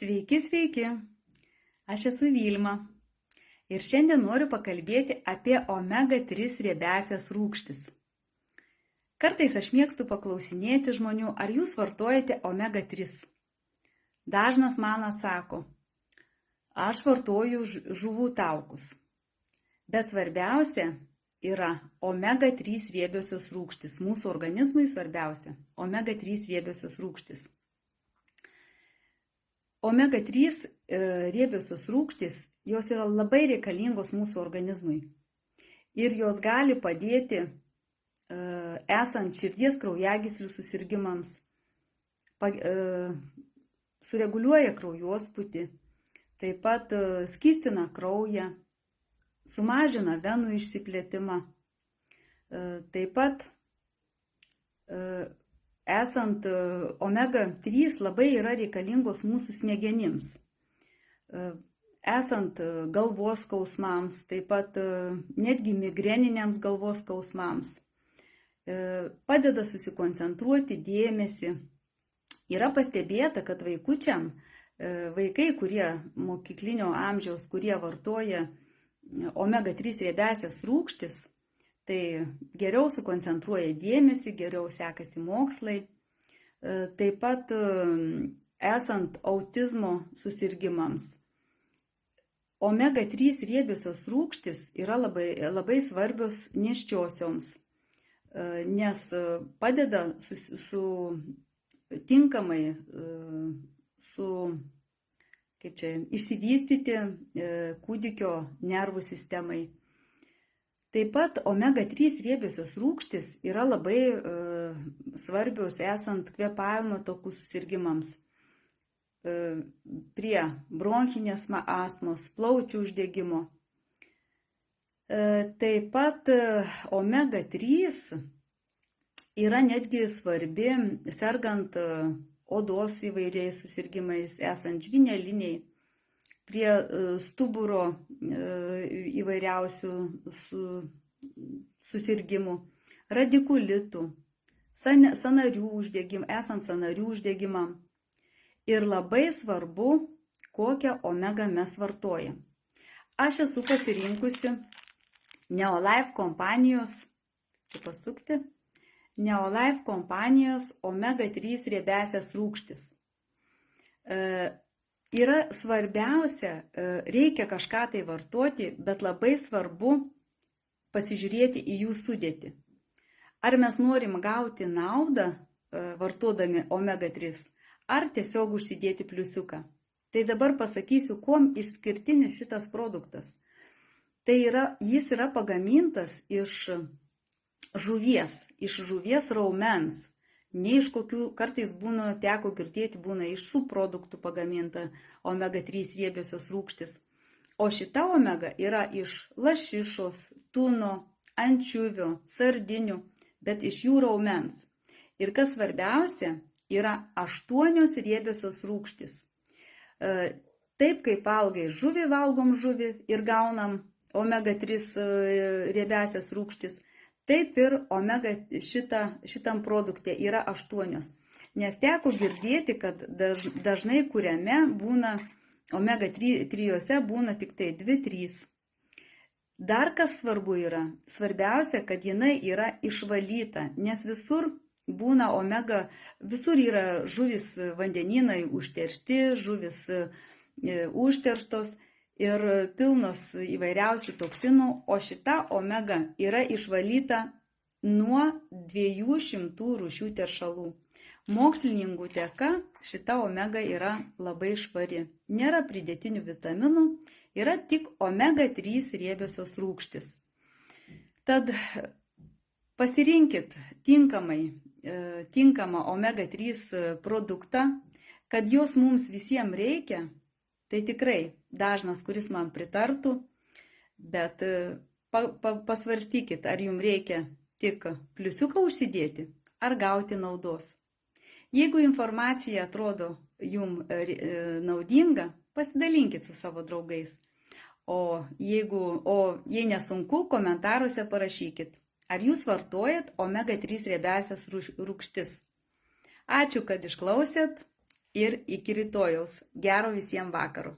Sveiki, sveiki. Aš esu Vilma ir šiandien noriu pakalbėti apie omega-3 riebiąsias rūgštis. Kartais aš mėgstu paklausinėti žmonių, ar jūs vartojate omega-3. Dažnas man atsako, aš vartoju žuvų taukus. Bet svarbiausia yra omega-3 riebiosios rūgštis. Mūsų organizmui svarbiausia omega-3 riebiosios rūgštis. Omega-3 riebiosios rūgštys, jos yra labai reikalingos mūsų organizmui. Ir jos gali padėti esant širdies kraujagyslių susirgimams, sureguliuoja kraujospūtį, taip pat skystina kraują, sumažina venų išsiplėtimą. Taip pat esant omega-3 labai yra reikalingos mūsų smegenims. Esant galvos skausmams, taip pat netgi migreniniams galvos skausmams. Padeda susikoncentruoti dėmesį. Yra pastebėta, kad vaikai, kurie mokyklinio amžiaus, kurie vartoja omega-3 riebiąsias rūgštis, tai geriau sukoncentruoja dėmesį, geriau sekasi mokslai. Taip pat esant autizmo susirgimams. Omega-3 riebiosios rūgštys yra labai svarbios nėščiosioms, nes padeda tinkamai išsivystyti kūdikio nervų sistemai. Taip pat omega-3 riebiosios rūgštys yra labai svarbios esant kvėpavimo takų susirgimams, prie bronchinės astmos, plaučių uždegimo. Taip pat omega-3 yra netgi svarbi sergant odos įvairiais susirgimais, esant žvynelinei, prie stuburo įvairiausių susirgimų, radikulitų, esant sąnarių uždegimam. Ir labai svarbu, kokią omega mes vartojam. Aš esu pasirinkusi Neolife kompanijos omega-3 riebiąsias rūgštis. Yra svarbiausia, reikia kažką tai vartoti, bet labai svarbu pasižiūrėti į jų sudėtį. Ar mes norim gauti naudą vartodami omega-3, ar tiesiog užsidėti pliusiuką. Tai dabar pasakysiu, kuom išskirtinis šitas produktas. Jis yra pagamintas iš žuvies raumens. Ne iš kokių, kartais teko girdėti, būna iš subproduktų pagaminta omega-3 riebiosios rūgštis. O šita omega yra iš lašišos, tuno, ančiuvių, sardinių, bet iš jų raumens. Ir kas svarbiausia, yra 8 riebiosios rūgštys. Taip kaip valgai žuvį, valgom žuvį ir gaunam omega-3 riebiąsias rūgštis, taip ir omega šitam produkte yra 8. Nes teko girdėti, kad dažnai kuriame būna omega-3 būna tik tai 2-3. Dar kas svarbu yra, svarbiausia, kad jinai yra išvalyta, nes visur būna omega, visur yra žuvis vandenynai užteršti, žuvis užterštos ir pilnos įvairiausių toksinų, o šita omega yra išvalyta nuo 200 rūšių teršalų. Mokslininkų dėka šita omega yra labai švari. Nėra pridėtinių vitaminų, yra tik omega-3 riebiosios rūgštis. Tad pasirinkit tinkamą omega-3 produktą, kad jos mums visiems reikia. Tai tikrai dažnas, kuris man pritartų, bet pasvarstykit, ar jums reikia tik pliusiuką užsidėti, ar gauti naudos. Jeigu informacija atrodo jums naudinga, pasidalinkit su savo draugais. O jei nesunku, komentaruose parašykit, ar jūs vartojat omega-3 riebiąsias rūgštis. Ačiū, kad išklausėt. ir iki rytojaus. Gero visiems vakaro.